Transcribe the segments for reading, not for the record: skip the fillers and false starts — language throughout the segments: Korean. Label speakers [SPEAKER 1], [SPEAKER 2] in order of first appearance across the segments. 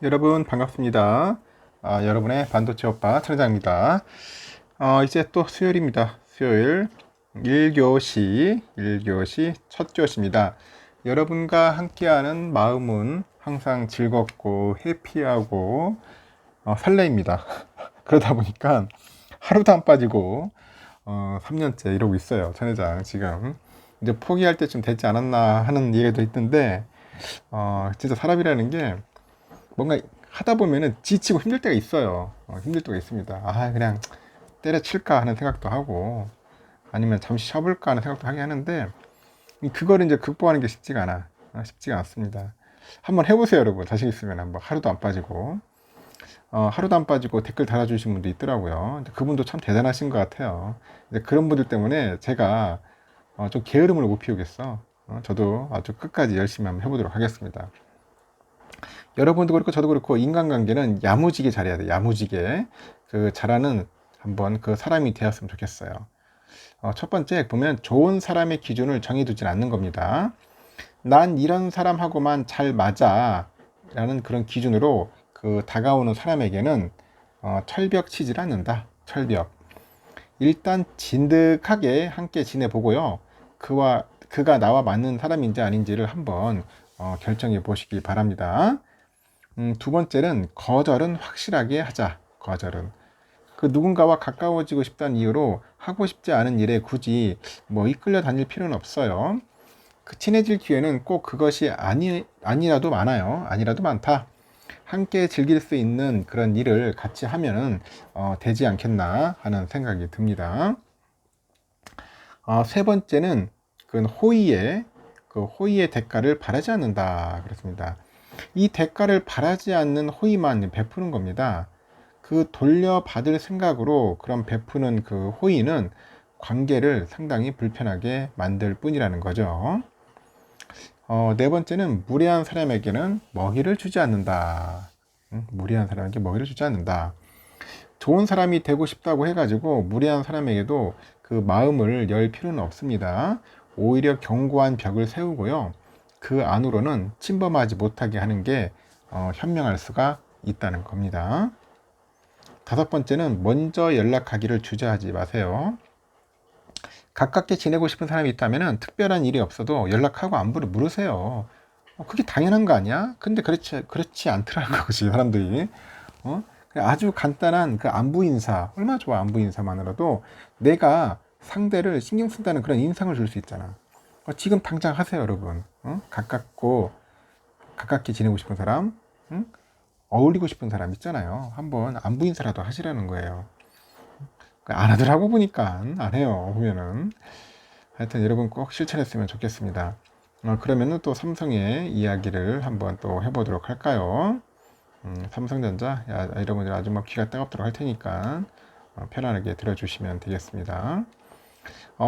[SPEAKER 1] 여러분 반갑습니다. 여러분의 반도체 오빠 천장입니다. 이제 또 수요일입니다. 수요일 1교시 첫 교시입니다. 여러분과 함께하는 마음은 항상 즐겁고 해피하고 설레입니다. 그러다 보니까 하루도 안 빠지고 3년째 이러고 있어요. 천회장 지금 이제 포기할 때쯤 되지 않았나 하는 얘기도 있던데 진짜 사람이라는 게 뭔가 하다 보면은 지치고 힘들 때가 있어요. 힘들 때가 있습니다. 그냥 때려칠까 하는 생각도 하고, 아니면 잠시 쉬어볼까 하는 생각도 하게 하는데, 그거를 이제 극복하는 게 쉽지가 않아. 쉽지가 않습니다. 한번 해보세요, 여러분. 자신 있으면 한번 하루도 안 빠지고, 하루도 안 빠지고 댓글 달아주신 분도 있더라고요. 그분도 참 대단하신 것 같아요. 이제 그런 분들 때문에 제가 좀 게으름을 못 피우겠어. 저도 아주 끝까지 열심히 한번 해보도록 하겠습니다. 여러분도 그렇고 저도 그렇고 인간관계는 야무지게 잘해야 돼. 야무지게 잘하는 한번 그 사람이 되었으면 좋겠어요. 첫 번째 보면 좋은 사람의 기준을 정해두진 않는 겁니다. 난 이런 사람하고만 잘 맞아 라는 그런 기준으로 다가오는 사람에게는 철벽 치질 않는다. 철벽. 일단 진득하게 함께 지내보고요. 그가 나와 맞는 사람인지 아닌지를 한번 결정해 보시기 바랍니다. 두 번째는 거절은 확실하게 하자. 거절은 누군가와 가까워지고 싶다는 이유로 하고 싶지 않은 일에 굳이 이끌려 다닐 필요는 없어요. 친해질 기회는 꼭 그것이 아니라도 많아요. 아니라도 많다. 함께 즐길 수 있는 그런 일을 같이 하면은 되지 않겠나 하는 생각이 듭니다. 세 번째는 호의의 대가를 바라지 않는다. 그렇습니다. 이 대가를 바라지 않는 호의만 베푸는 겁니다. 돌려받을 생각으로 그런 베푸는 호의는 관계를 상당히 불편하게 만들 뿐이라는 거죠. 네 번째는 무례한 사람에게는 먹이를 주지 않는다. 무례한 사람에게 먹이를 주지 않는다. 좋은 사람이 되고 싶다고 해가지고 무례한 사람에게도 마음을 열 필요는 없습니다. 오히려 견고한 벽을 세우고요. 그 안으로는 침범하지 못하게 하는 게 현명할 수가 있다는 겁니다. 다섯 번째는 먼저 연락하기를 주저하지 마세요. 가깝게 지내고 싶은 사람이 있다면 특별한 일이 없어도 연락하고 안부를 물으세요. 그게 당연한 거 아니야? 근데 그렇지 않더라는 거지, 사람들이. 아주 간단한 안부 인사, 얼마나 좋아, 안부 인사만으로도 내가 상대를 신경 쓴다는 그런 인상을 줄 수 있잖아. 지금 당장 하세요, 여러분. 가깝게 지내고 싶은 사람, 어울리고 싶은 사람 있잖아요. 한번 안부 인사라도 하시라는 거예요. 안 하더라고 보니까 안 해요. 보면은 하여튼 여러분 꼭 실천했으면 좋겠습니다. 그러면은 또 삼성의 이야기를 한번 또 해보도록 할까요? 삼성전자, 여러분들 아주 귀가 따갑도록 할 테니까 편안하게 들어주시면 되겠습니다.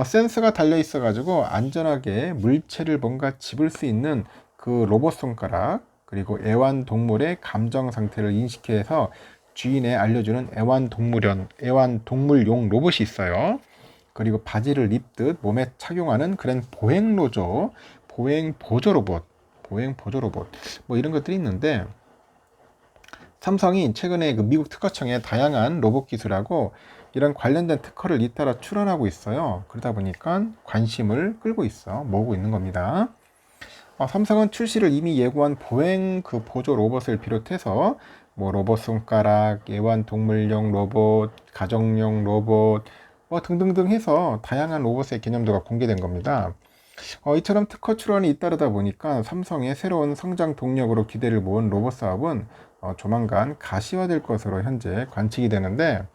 [SPEAKER 1] 센서가 달려 있어 가지고 안전하게 물체를 뭔가 집을 수 있는 로봇 손가락, 그리고 애완동물의 감정 상태를 인식해서 주인에 알려주는 애완동물용 로봇이 있어요. 그리고 바지를 입듯 몸에 착용하는 그런 보행 보조 로봇, 이런 것들이 있는데, 삼성이 최근에 미국 특허청에 다양한 로봇 기술하고 이런 관련된 특허를 잇따라 출원하고 있어요. 그러다 보니까 관심을 끌고 모으고 있는 겁니다. 삼성은 출시를 이미 예고한 보행 보조 로봇을 비롯해서 로봇 손가락, 애완동물용 로봇, 가정용 로봇 등등등 해서 다양한 로봇의 개념도가 공개된 겁니다. 이처럼 특허 출원이 잇따르다 보니까 삼성의 새로운 성장 동력으로 기대를 모은 로봇 사업은 조만간 가시화될 것으로 현재 관측이 되는데,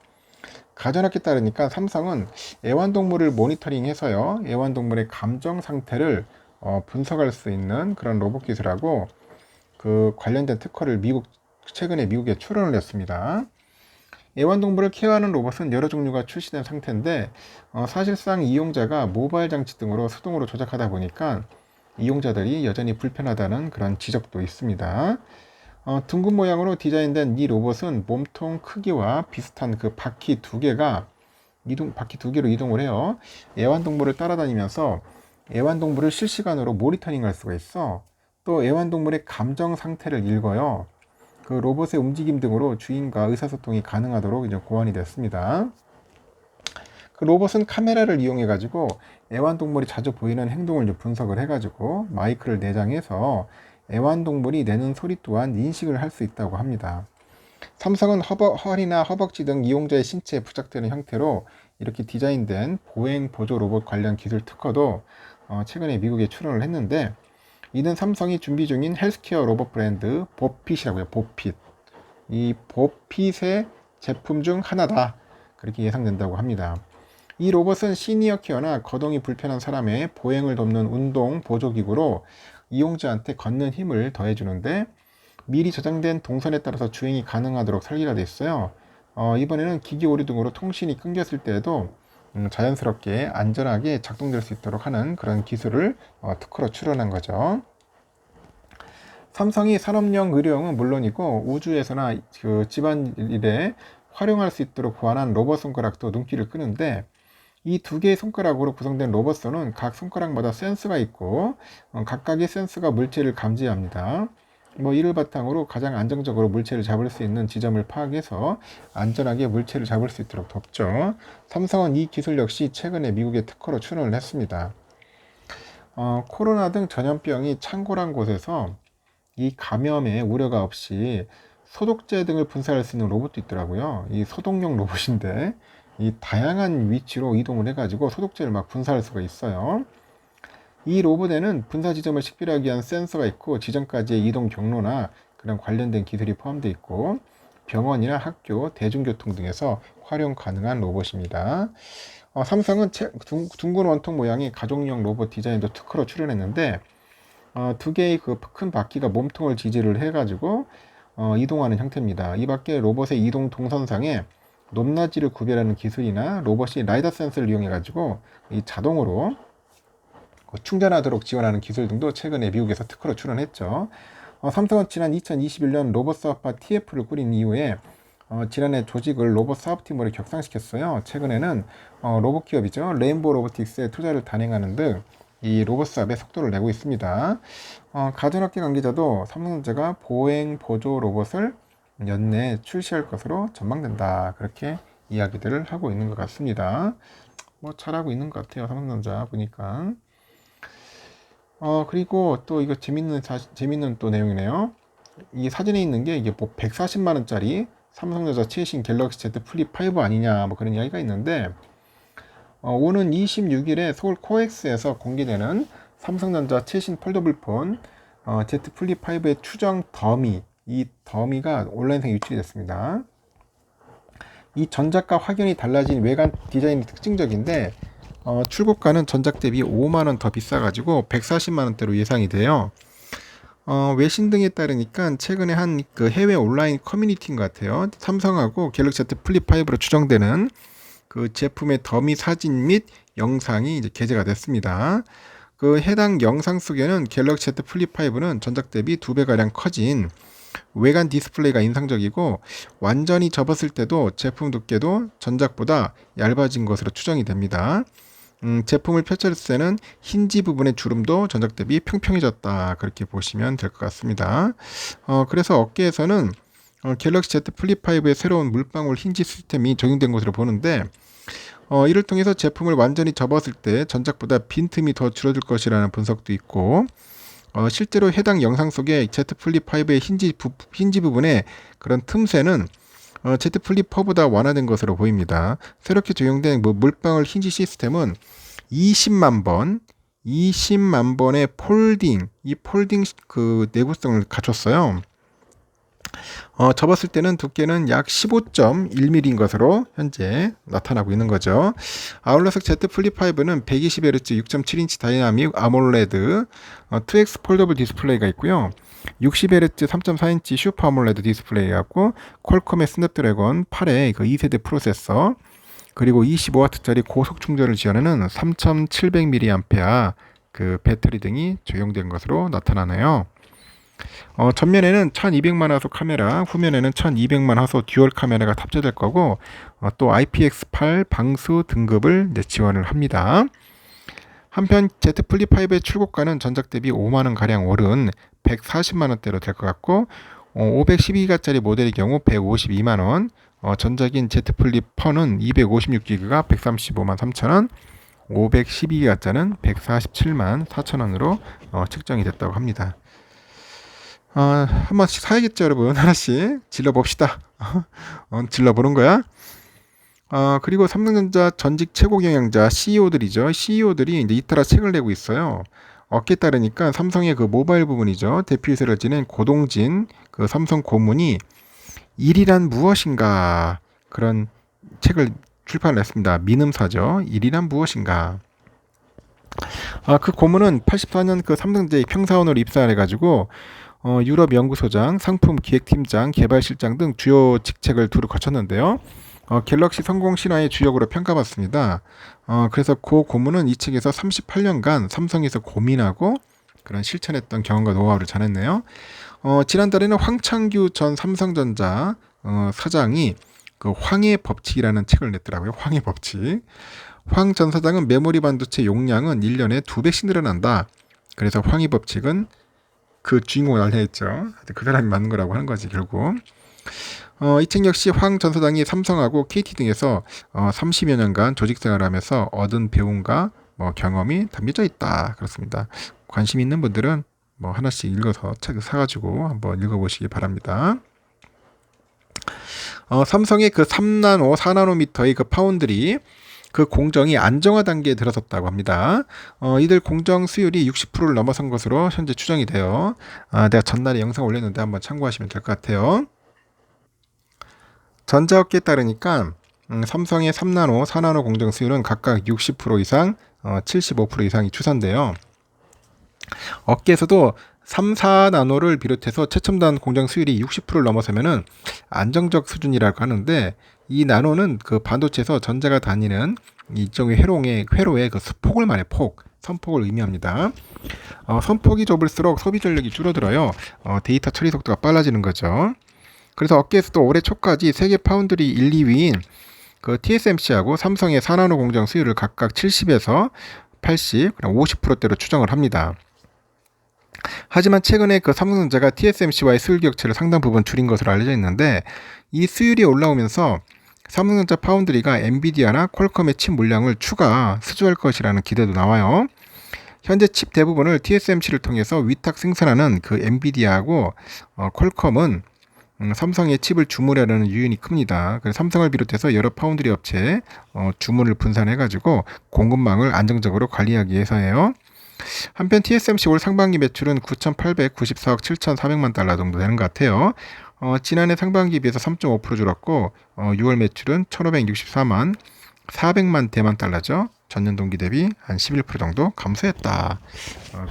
[SPEAKER 1] 가전학에 따르니까 삼성은 애완동물을 모니터링해서요, 애완동물의 감정 상태를 분석할 수 있는 그런 로봇 기술하고 관련된 특허를 최근에 미국에 출원을 했습니다. 애완동물을 케어하는 로봇은 여러 종류가 출시된 상태인데, 사실상 이용자가 모바일 장치 등으로 수동으로 조작하다 보니까 이용자들이 여전히 불편하다는 그런 지적도 있습니다. 둥근 모양으로 디자인된 이 로봇은 몸통 크기와 비슷한 바퀴 두 개로 이동을 해요. 애완동물을 따라다니면서 애완동물을 실시간으로 모니터링할 수가 있어. 또 애완동물의 감정 상태를 읽어요. 그 로봇의 움직임 등으로 주인과 의사소통이 가능하도록 이제 고안이 됐습니다. 그 로봇은 카메라를 이용해 가지고 애완동물이 자주 보이는 행동을 분석을 해 가지고 마이크를 내장해서 애완동물이 내는 소리 또한 인식을 할 수 있다고 합니다. 삼성은 허리나 허벅지 등 이용자의 신체에 부착되는 형태로 이렇게 디자인된 보행 보조 로봇 관련 기술 특허도 최근에 미국에 출원을 했는데, 이는 삼성이 준비 중인 헬스케어 로봇 브랜드 보핏이라고요. 보핏. 이 보핏의 제품 중 하나다, 그렇게 예상된다고 합니다. 이 로봇은 시니어 케어나 거동이 불편한 사람의 보행을 돕는 운동 보조기구로 이용자한테 걷는 힘을 더해주는데, 미리 저장된 동선에 따라서 주행이 가능하도록 설계가 되어 있어요. 이번에는 기기 오류 등으로 통신이 끊겼을 때에도 자연스럽게 안전하게 작동될 수 있도록 하는 그런 기술을 특허로 출원한 거죠. 삼성이 산업용 의료용은 물론이고 우주에서나 그 집안일에 활용할 수 있도록 고안한 로봇 손가락도 눈길을 끄는데, 이 두 개의 손가락으로 구성된 로봇손은 각 손가락마다 센서가 있고 각각의 센서가 물체를 감지합니다. 이를 바탕으로 가장 안정적으로 물체를 잡을 수 있는 지점을 파악해서 안전하게 물체를 잡을 수 있도록 돕죠. 삼성은 이 기술 역시 최근에 미국의 특허로 출원을 했습니다. 코로나 등 전염병이 창궐한 곳에서 이 감염에 우려가 없이 소독제 등을 분사할 수 있는 로봇도 있더라고요. 이 소독용 로봇인데 이 다양한 위치로 이동을 해가지고 소독제를 막 분사할 수가 있어요. 이 로봇에는 분사 지점을 식별하기 위한 센서가 있고 지점까지의 이동 경로나 그런 관련된 기술이 포함되어 있고 병원이나 학교, 대중교통 등에서 활용 가능한 로봇입니다. 삼성은 둥근 원통 모양의 가족용 로봇 디자인도 특허로 출연했는데, 두 개의 그 큰 바퀴가 몸통을 지지를 해가지고 이동하는 형태입니다. 이 밖에 로봇의 이동 동선상에 높낮이를 구별하는 기술이나 로봇이 라이더 센서를 이용해 가지고 이 자동으로 충전하도록 지원하는 기술 등도 최근에 미국에서 특허로 출원했죠. 삼성은 지난 2021년 로봇 사업화 TF를 꾸린 이후에 지난해 조직을 로봇 사업팀으로 격상시켰어요. 최근에는 로봇 기업이죠. 레인보우 로보틱스에 투자를 단행하는 등 이 로봇 사업에 속도를 내고 있습니다. 가전업계 관계자도 삼성전자가 보행 보조 로봇을 연내 출시할 것으로 전망된다, 그렇게 이야기들을 하고 있는 것 같습니다. 잘하고 있는 것 같아요, 삼성전자 보니까. 그리고 또 이거 재밌는 또 내용이네요. 이 사진에 있는 게 이게 140만 원짜리 삼성전자 최신 갤럭시 Z 플립 5 아니냐, 그런 이야기가 있는데, 오는 26일에 서울 코엑스에서 공개되는 삼성전자 최신 폴더블폰 Z 플립 5의 추정 더미, 이 더미가 온라인상에 유출이 됐습니다. 이 전작과 확연히 달라진 외관 디자인이 특징적인데, 출고가는 전작 대비 5만원 더 비싸가지고 140만원대로 예상이 돼요. 외신 등에 따르니까 최근에 한 그 해외 온라인 커뮤니티인 것 같아요. 삼성하고 갤럭시 Z 플립 5로 추정되는 그 제품의 더미 사진 및 영상이 이제 게재가 됐습니다. 그 해당 영상 속에는 갤럭시 Z 플립 5는 전작 대비 2배가량 커진 외관 디스플레이가 인상적이고, 완전히 접었을 때도 제품 두께도 전작보다 얇아진 것으로 추정이 됩니다. 제품을 펼쳤을 때는 힌지 부분의 주름도 전작 대비 평평해졌다, 그렇게 보시면 될 것 같습니다. 그래서 업계에서는 갤럭시 Z 플립 5의 새로운 물방울 힌지 시스템이 적용된 것으로 보는데, 이를 통해서 제품을 완전히 접었을 때 전작보다 빈틈이 더 줄어들 것이라는 분석도 있고, 실제로 해당 영상 속에 Z 플립 5의 힌지 부분의 그런 틈새는 Z 플립 4보다 완화된 것으로 보입니다. 새롭게 적용된 물방울 힌지 시스템은 20만 번의 이 폴딩 그 내구성을 갖췄어요. 접었을 때는 두께는 약 15.1mm인 것으로 현재 나타나고 있는 거죠. 아울러서 Z 플립 5는 120Hz 6.7인치 다이나믹 아몰레드 2X 폴더블 디스플레이가 있고요. 60Hz 3.4인치 슈퍼 아몰레드 디스플레이하고 퀄컴의 스냅드래곤 8의 그 2세대 프로세서, 그리고 25W짜리 고속 충전을 지원하는 3700mAh 그 배터리 등이 적용된 것으로 나타나네요. 전면에는 1200만 화소 카메라, 후면에는 1200만 화소 듀얼 카메라가 탑재될 거고, 또 IPX8 방수 등급을 지원을 합니다. 한편 Z 플립 5의 출고가는 전작 대비 5만원 가량 오른 140만원대로 될 것 같고, 512기가짜리 모델의 경우 152만원, 전자기인 Z 플립 펀은 256기가가 135만 3천원, 512기가짜리는 147만 4천원으로 책정이 됐다고 합니다. 한 번씩 사야겠죠, 여러분. 하나씩 질러봅시다. 질러보는 거야. 그리고 삼성전자 전직 최고 경영자 CEO들이죠. CEO들이 이제 잇따라 책을 내고 있어요. 어깨에 따르니까 삼성의 그 모바일 부분이죠. 대표이사를 지낸 고동진 그 삼성 고문이 일이란 무엇인가 그런 책을 출판을 했습니다. 민음사죠. 일이란 무엇인가. 그 고문은 84년 그 삼성제의 평사원으로 입사를 해가지고 유럽 연구소장, 상품 기획팀장, 개발실장 등 주요 직책을 두루 거쳤는데요. 갤럭시 성공 신화의 주역으로 평가받습니다. 그래서 그 고문은 이 책에서 38년간 삼성에서 고민하고 그런 실천했던 경험과 노하우를 전했네요. 지난달에는 황창규 전 삼성전자 사장이 그 황해 법칙이라는 책을 냈더라고요. 황해 법칙. 황 전 사장은 메모리 반도체 용량은 1년에 2배씩 늘어난다. 그래서 황해 법칙은 그 주인공을 알려했죠. 그 사람이 맞는 거라고 하는 거지 결국. 이 책 역시 황 전 사장이 삼성하고 KT 등에서 30여 년간 조직 생활하면서 얻은 배움과 경험이 담겨져 있다. 그렇습니다. 관심 있는 분들은 하나씩 읽어서 책 사가지고 한번 읽어보시기 바랍니다. 삼성의 그 3나노, 4나노미터의 그 파운드리 그 공정이 안정화 단계에 들어섰다고 합니다. 이들 공정 수율이 60%를 넘어선 것으로 현재 추정이 돼요. 내가 전날에 영상 올렸는데 한번 참고하시면 될 것 같아요. 전자업계에 따르니까 삼성의 3나노, 4나노 공정 수율은 각각 60% 이상, 75% 이상이 추산돼요. 업계에서도 3, 4나노를 비롯해서 최첨단 공정 수율이 60%를 넘어서면은 안정적 수준이라고 하는데 이 나노는 그 반도체에서 전자가 다니는 일종의 회로의 그 폭을 말해 선폭을 의미합니다. 선폭이 좁을수록 소비 전력이 줄어들어요. 데이터 처리 속도가 빨라지는 거죠. 그래서 업계에서도 올해 초까지 세계 파운드리 1, 2위인 그 TSMC하고 삼성의 4나노 공정 수율을 각각 70에서 80, 50%대로 추정을 합니다. 하지만 최근에 그 삼성전자가 TSMC와의 수율 격차를 상당 부분 줄인 것으로 알려져 있는데 이 수율이 올라오면서 삼성전자 파운드리가 엔비디아나 퀄컴의 칩 물량을 추가 수주할 것이라는 기대도 나와요. 현재 칩 대부분을 TSMC를 통해서 위탁 생산하는 그 엔비디아하고 퀄컴은 삼성의 칩을 주문하려는 유인이 큽니다. 그래서 삼성을 비롯해서 여러 파운드리 업체에 주문을 분산해가지고 공급망을 안정적으로 관리하기 위해서예요. 한편 TSMC 올 상반기 매출은 9,894억 7,400만 달러 정도 되는 것 같아요. 지난해 상반기에 비해서 3.5% 줄었고 6월 매출은 1,564만 400만 대만 달러죠. 전년 동기 대비 한 11% 정도 감소했다.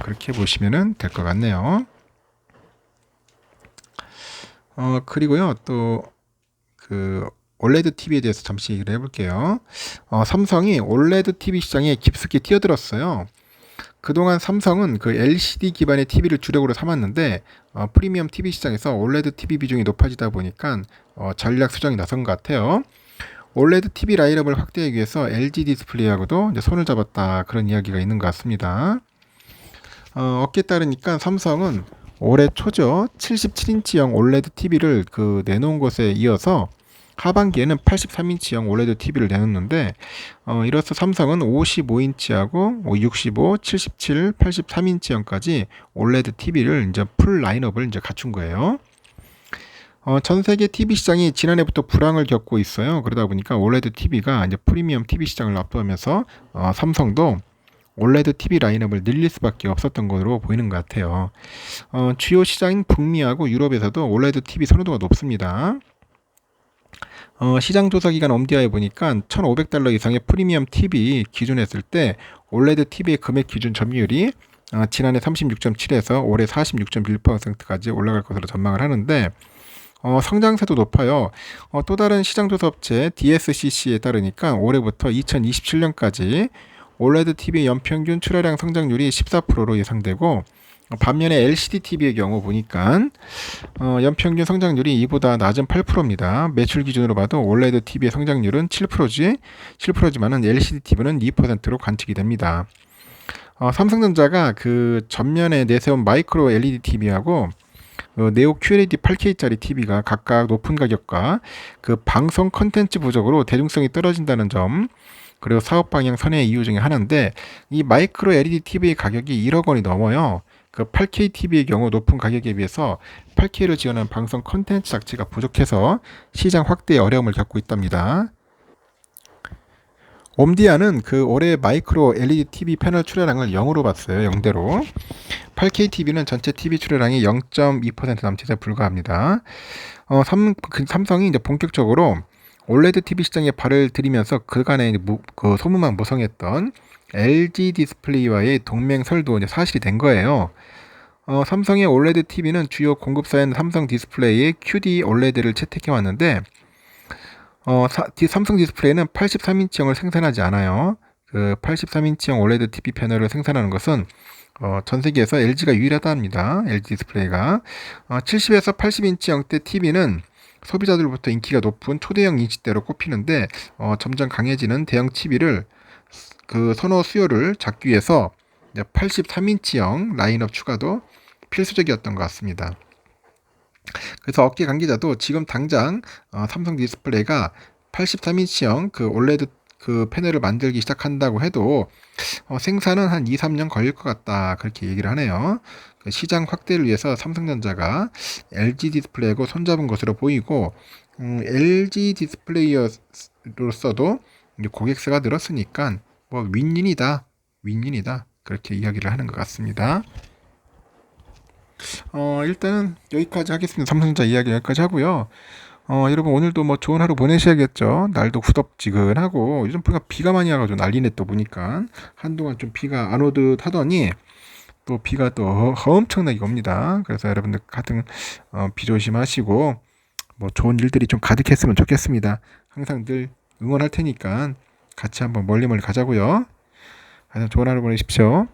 [SPEAKER 1] 그렇게 보시면 될 것 같네요. 그리고요 또 그 올레드 TV에 대해서 잠시 얘기를 해볼게요. 삼성이 올레드 TV 시장에 깊숙이 뛰어들었어요. 그동안 삼성은 그 LCD 기반의 TV를 주력으로 삼았는데 프리미엄 TV 시장에서 올레드 TV 비중이 높아지다 보니까 전략 수정이 나선 것 같아요. 올레드 TV 라인업을 확대하기 위해서 LG 디스플레이하고도 이제 손을 잡았다 그런 이야기가 있는 것 같습니다. 업계에 따르니까 삼성은 올해 초죠 77인치형 올레드 TV를 그 내놓은 것에 이어서 하반기에는 83인치형 올레드 TV를 내놓는데 이로써 삼성은 55인치하고 65, 77, 83인치형까지 올레드 TV를 이제 풀 라인업을 이제 갖춘 거예요. 전 세계 TV 시장이 지난해부터 불황을 겪고 있어요. 그러다 보니까 올레드 TV가 이제 프리미엄 TV 시장을 압도하면서 삼성도 올레드 TV 라인업을 늘릴 수밖에 없었던 것으로 보이는 것 같아요. 주요 시장인 북미하고 유럽에서도 올레드 TV 선호도가 높습니다. 시장 조사 기관 엄디아에 보니까 1,500달러 이상의 프리미엄 TV 기준했을 때 올레드 TV의 금액 기준 점유율이 지난해 36.7에서 올해 46.1%까지 올라갈 것으로 전망을 하는데 성장세도 높아요. 또 다른 시장 조사 업체 DSCC에 따르니까 올해부터 2027년까지 올레드 TV의 연평균 출하량 성장률이 14%로 예상되고 반면에 LCD TV의 경우 보니까 연평균 성장률이 이보다 낮은 8%입니다. 매출 기준으로 봐도 올레드 TV의 성장률은 7%지만은 LCD TV는 2%로 관측이 됩니다. 삼성전자가 그 전면에 내세운 마이크로 LED TV하고 네오 QLED 8K짜리 TV가 각각 높은 가격과 그 방송 컨텐츠 부족으로 대중성이 떨어진다는 점, 그리고 사업 방향 선회의 이유 중에 하나인데, 이 마이크로 LED TV의 가격이 1억 원이 넘어요. 그 8K TV의 경우 높은 가격에 비해서 8K를 지원하는 방송 컨텐츠 자체가 부족해서 시장 확대에 어려움을 겪고 있답니다. 옴디아는 그 올해 마이크로 LED TV 패널 출하량을 0으로 봤어요. 0대로. 8K TV는 전체 TV 출하량이 0.2% 남짓에 불과합니다. 삼성이 이제 본격적으로 OLED TV 시장에 발을 들이면서 그간에 그 소문만 무성했던 LG 디스플레이와의 동맹설도 이제 사실이 된 거예요. 삼성의 OLED TV는 주요 공급사인 삼성 디스플레이의 QD OLED를 채택해 왔는데, 삼성 디스플레이는 83인치형을 생산하지 않아요. 그 83인치형 OLED TV 패널을 생산하는 것은 전 세계에서 LG가 유일하답니다. LG 디스플레이가 70에서 80인치형대 TV는 소비자들로부터 인기가 높은 초대형 인치대로 꼽히는데, 점점 강해지는 대형 TV를 그 선호 수요를 잡기 위해서 83인치형 라인업 추가도 필수적이었던 것 같습니다. 그래서 업계 관계자도 지금 당장 삼성 디스플레이가 83인치형 그 OLED 그 패널을 만들기 시작한다고 해도 생산은 한 2, 3년 걸릴 것 같다, 그렇게 얘기를 하네요. 그 시장 확대를 위해서 삼성전자가 LG 디스플레이하고 손잡은 것으로 보이고, LG 디스플레이로서도 고객 수가 늘었으니까 뭐 윈윈이다, 윈윈이다, 그렇게 이야기를 하는 것 같습니다. 일단은 여기까지 하겠습니다. 삼성전자 이야기 여기까지 하고요. 여러분 오늘도 뭐 좋은 하루 보내셔야겠죠. 날도 후덥지근하고 요즘 비가 많이 와가지고 난리네. 또 보니까 한동안 좀 비가 안 오듯 하더니 또 비가 또 엄청나게 옵니다. 그래서 여러분들 하여튼 비 조심하시고 뭐 좋은 일들이 좀 가득했으면 좋겠습니다. 항상 늘 응원할 테니까 같이 한번 멀리 가자고요. 하여튼 좋은 하루 보내십시오.